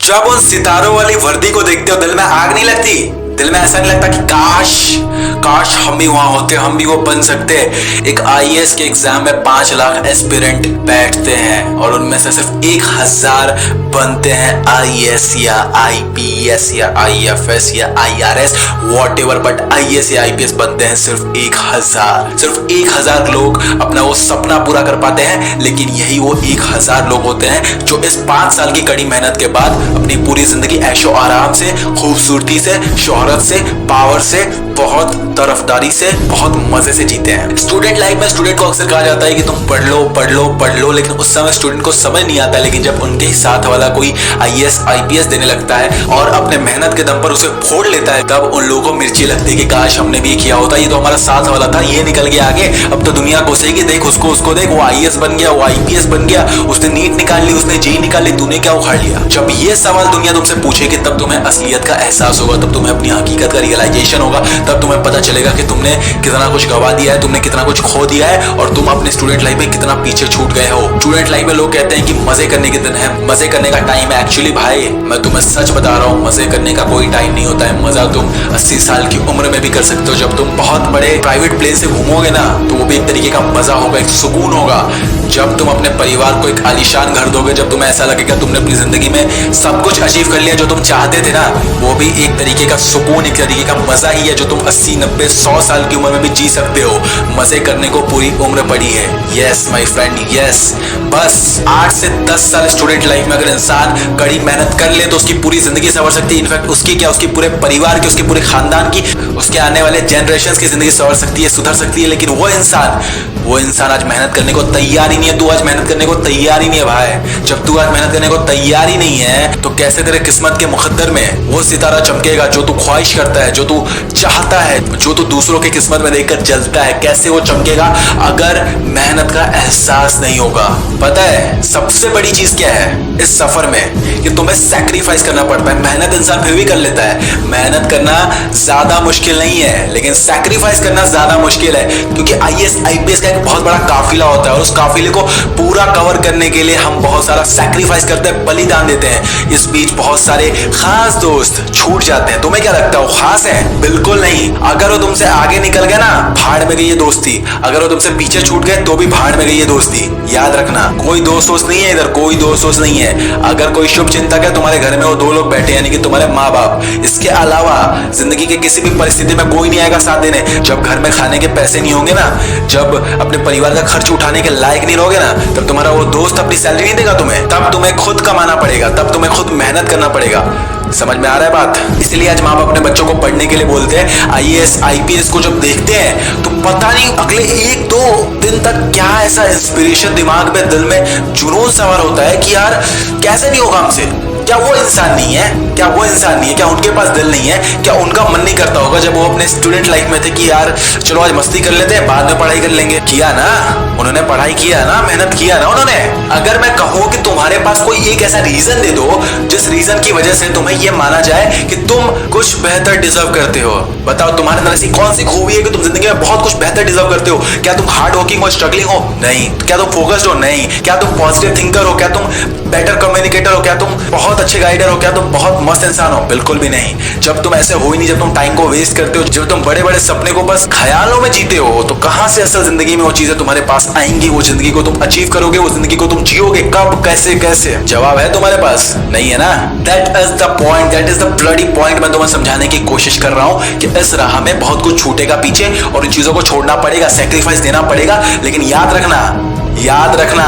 जब उन सितारों वाली वर्दी को देखते हो दिल में आग नहीं लगती? दिल में ऐसा नहीं लगता कि काश काश हम भी वहां होते, हम भी वो बन सकते? एक आईएएस के एग्जाम में 5 लाख एस्पिरेंट बैठते हैं और उनमें से सिर्फ 1000 बनते हैं आईएएस या आईपीएस या आईएफएस या आईआरएस व्हाटएवर, बट आईएएस या आईपीएस बनते हैं सिर्फ 1000। सिर्फ 1000 लोग अपना वो सपना पूरा कर पाते हैं, लेकिन यही वो 1000 लोग होते हैं जो इस 5 साल की कड़ी मेहनत के बाद अपनी पूरी जिंदगी ऐशो आराम से, खूबसूरती से, शोहरत से, पावर से, बहुत तरफदारी से, बहुत मजे से जीते हैं। स्टूडेंट लाइफ में स्टूडेंट को अक्सर कहा जाता है कि तुम पढ़ लो पढ़ लो पढ़ लो, लेकिन उस समय स्टूडेंट को समझ नहीं आता। लेकिन जब उनके ही साथ वाला कोई आईएएस आईपीएस देने लगता है और अपने मेहनत के दम पर उसे फोड़ लेता है, तब उन लोगों को मिर्ची लगती है कि काश हमने भी किया होता, ये तो हमारा साथ वाला था, ये निकल गया आगे, अब तो दुनिया घुसेगी, देख उसको उसको देख, वो आईएएस बन गया, वो आईपीएस बन गया, उसने नीट निकाल ली, उसने जेई निकाल ली, तूने क्या उखाड़ लिया? जब ये सवाल दुनिया तुमसे पूछेगी तब तुम्हें असलियत का एहसास होगा, तब तुम्हें अपनी हकीकत का रियलाइजेशन होगा, तब तुम्हें पता चलेगा कि तुमने कितना कुछ गवा दिया है, तुमने कितना कुछ खो दिया है और तुम अपने स्टूडेंट लाइफ में कितना पीछे छूट गए हो। स्टूडेंट लाइफ में लोग कहते हैं कि मजे करने के दिन है, मजे करने का टाइम है। एक्चुअली भाई मैं तुम्हें सच बता रहा हूँ, मजे करने का कोई टाइम नहीं होता है। मजा तुम 80 साल की उम्र में भी कर सकते हो। जब तुम बहुत बड़े प्राइवेट प्लेन से घूमोगे ना, तो वो भी एक तरीके का मजा होगा, एक सुकून होगा। जब तुम अपने परिवार को एक आलीशान घर दोगे, जब तुम्हें ऐसा लगेगा तुमने अपनी जिंदगी में सब कुछ अचीव कर लिया जो तुम चाहते थे ना, वो भी एक तरीके का सुकून, एक तरीके का मजा ही है जो तुम 80, 90, 100 साल की उम्र में भी जी सकते हो। मजे करने को पूरी उम्र पड़ी है। Yes my friend, yes. बस 8 से 10 साल स्टूडेंट लाइफ में अगर इंसान कड़ी मेहनत कर ले तो उसकी पूरी जिंदगी संवर सकती है। इनफैक्ट उसकी क्या, उसकी पूरे परिवार की, उसके पूरे खानदान की, उसके आने वाले जनरेशंस की जिंदगी संवर सकती है, सुधर सकती है। लेकिन वो इंसान आज मेहनत करने को तैयार ही नहीं है। तू आज मेहनत करने को तैयार ही नहीं है भाई। जब तू आज मेहनत करने को तैयार ही नहीं है तो कैसे तेरे किस्मत के मुकद्दर में वो सितारा चमकेगा जो तू ख्वाहिश करता है, जो तू चाहता है, जो तू दूसरों की किस्मत में देखकर जलता है? कैसे वो चमकेगा अगर मेहनत का एहसास नहीं होगा? पता है सबसे बड़ी चीज क्या है इस सफर में? कि तुम्हें सैक्रिफाइस करना पड़ता है। मेहनत इंसान फिर भी कर लेता है, मेहनत करना ज्यादा मुश्किल नहीं है, लेकिन सैक्रिफाइस करना ज्यादा मुश्किल है। क्योंकि आईएएस आईपीएस का एक बहुत बड़ा काफिला होता है और उस काफिले को पूरा कवर करने के लिए हम बहुत सारा सैक्रिफाइस करते हैं, बलिदान देते हैं। इस बीच बहुत सारे खास दोस्त छूट जाते हैं। तुम्हें क्या लगता है वो खास है? बिल्कुल नहीं। अगर वो तुमसे आगे निकल गए ना, भाड़ में गई ये दोस्ती। अगर वो तुमसे पीछे छूट गए तो भी भाड़ में गई ये दोस्ती। याद रखना, कोई दोस्त नहीं है इधर, कोई दोस्त नहीं है। अगर कोई शुभ चिंतक है तुम्हारे घर में, वो 2 लोग बैठे, यानी कि तुम्हारे माँ बाप। इसके अलावा जिंदगी के किसी भी परिस्थिति में कोई नहीं आएगा साथ देने। जब घर में खाने के पैसे नहीं होंगे ना, जब अपने परिवार का खर्च उठाने के लायक नहीं रहोगे ना, तब तुम्हारा वो दोस्त अपनी सैलरी नहीं देगा तुम्हें। तब तुम्हें खुद कमाना पड़ेगा, तब तुम्हें खुद मेहनत करना पड़ेगा। समझ में आ रहा है बात? इसलिए आज माँ बाप अपने बच्चों को पढ़ने के लिए बोलते हैं। आईएएस आईपीएस को जब देखते हैं तो पता नहीं अगले 1-2 दिन तक क्या ऐसा इंस्पिरेशन दिमाग में, दिल में जुनून सवार होता है कि यार कैसे नहीं होगा हमसे। क्या वो इंसान नहीं है? क्या वो इंसान नहीं है? क्या उनके पास दिल नहीं है? क्या उनका मन नहीं करता होगा जब वो अपने स्टूडेंट लाइफ में थे कि यार चलो आज मस्ती कर लेते हैं, बाद में पढ़ाई कर लेंगे? किया ना उन्होंने, पढ़ाई किया ना, मेहनत किया ना उन्होंने। अगर मैं कहूं कि तुम्हारे पास कोई एक ऐसा रीजन दे दो जिस रीजन की वजह से तुम्हें यह माना जाए कि तुम कुछ बेहतर डिजर्व करते हो, बताओ तुम्हारे अंदर ऐसी कौन सी खूबी है कि तुम जिंदगी में बहुत कुछ बेहतर डिजर्व करते हो? क्या तुम हार्ड वर्किंग और स्ट्रगलिंग हो? नहीं। क्या तुम फोकस्ड हो? नहीं। क्या तुम पॉजिटिव थिंकर हो? क्या तुम बेटर कम्युनिकेटर हो? क्या तुम बहुत अच्छे गाइडर हो? क्या तुम बहुत मस्त इंसान हो? बिल्कुल भी नहीं। जब तुम ऐसे हो ही नहीं, जब तुम टाइम को वेस्ट करते हो, जब तुम बड़े बड़े सपने को बस ख्यालों में जीते हो, तो कहां से असल जिंदगी में वो चीजें तुम्हारे पास आएंगी? वो जिंदगी को तुम अचीव करोगे, वो जिंदगी को तुम जियोगे कब, कैसे कैसे? जवाब है तुम्हारे पास? नहीं है ना। That is the point, that is the bloody point. मैं तुम्हें समझाने की कोशिश कर रहा हूं कि इस राह में बहुत कुछ छूटेगा पीछे और इन चीजों को छोड़ना पड़ेगा, सैक्रिफाइस देना पड़ेगा। लेकिन याद रखना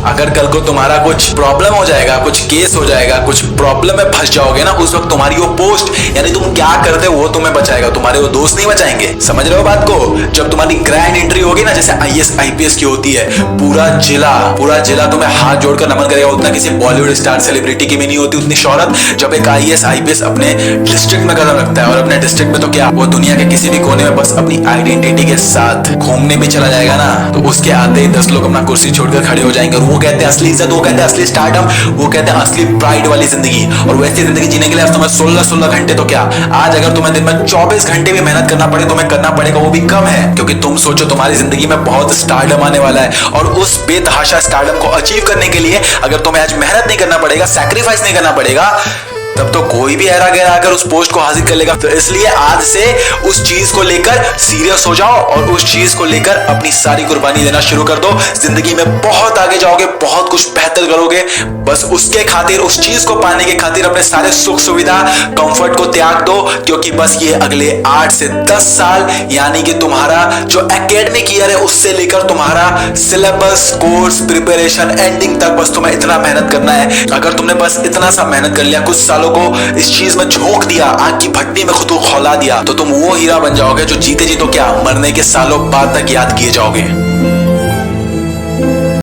अगर कल को तुम्हारा कुछ प्रॉब्लम हो जाएगा, कुछ केस हो जाएगा, कुछ प्रॉब्लम में फंस जाओगे ना, उस वक्त तुम्हारी वो पोस्ट, यानी तुम क्या करते हो वो तुम्हें बचाएगा, तुम्हारे वो दोस्त नहीं बचाएंगे। समझ रहे हो बात को? जब तुम्हारी ग्रैंड एंट्री होगी ना, जैसे आईएएस आईपीएस की होती है, पूरा जिला तुम्हें हाथ जोड़कर नमन करेगा। उतना किसी बॉलीवुड स्टार सेलिब्रिटी की भी नहीं होती उतनी शोहरत जब एक आईएएस आईपीएस अपने डिस्ट्रिक्ट में कदम रखता है। और अपने डिस्ट्रिक्ट में तो क्या, वो दुनिया के किसी भी कोने में बस अपनी आइडेंटिटी के साथ घूमने भी चला जाएगा ना, तो उसके आते ही 10 लोग अपना कुर्सी छोड़कर खड़े हो जाएंगे। और वो कहते हैं असली इज्जत, वो कहते हैं असली स्टारडम, वो कहते हैं असली प्राइड वाली जिंदगी। और वैसी जिंदगी जीने के लिए तुम्हें 16-16 घंटे तो क्या, आज अगर तुम्हें दिन में 24 घंटे भी मेहनत करना पड़े, तुम्हें करना पड़ेगा, वो भी कम है। क्योंकि तुम सोचो तुम्हारी जिंदगी में बहुत स्टारडम आने वाला है, और उस बेतहाशा स्टारडम को अचीव करने के लिए अगर तुम्हें आज मेहनत नहीं करना पड़ेगा, सैक्रिफाइस नहीं करना पड़ेगा, तब तो कोई भी ऐरा गैरा आकर उस पोस्ट को हासिल कर लेगा। तो इसलिए आज से उस चीज को लेकर सीरियस हो जाओ और उस चीज को लेकर अपनी सारी कुर्बानी देना शुरू कर दो। जिंदगी में बहुत आगे जाओगे, बहुत कुछ बेहतर करोगे। बस उसके खातिर, उस चीज को पाने के खातिर अपने सारे सुख सुविधा, कंफर्ट को त्याग दो। क्योंकि बस ये अगले 8 से 10 साल, यानी कि तुम्हारा जो एकेडमिक ईयर है उससे लेकर तुम्हारा सिलेबस, कोर्स, प्रिपरेशन, एंडिंग तक बस तुम्हें इतना मेहनत करना है। अगर तुमने बस इतना सा मेहनत कर लिया, कुछ सालों को इस चीज में झोंक दिया, आग की भट्टी में खुद को खौला दिया, तो तुम वो हीरा बन जाओगे जो जीते जी तो क्या, मरने के सालों बाद तक याद किए जाओगे।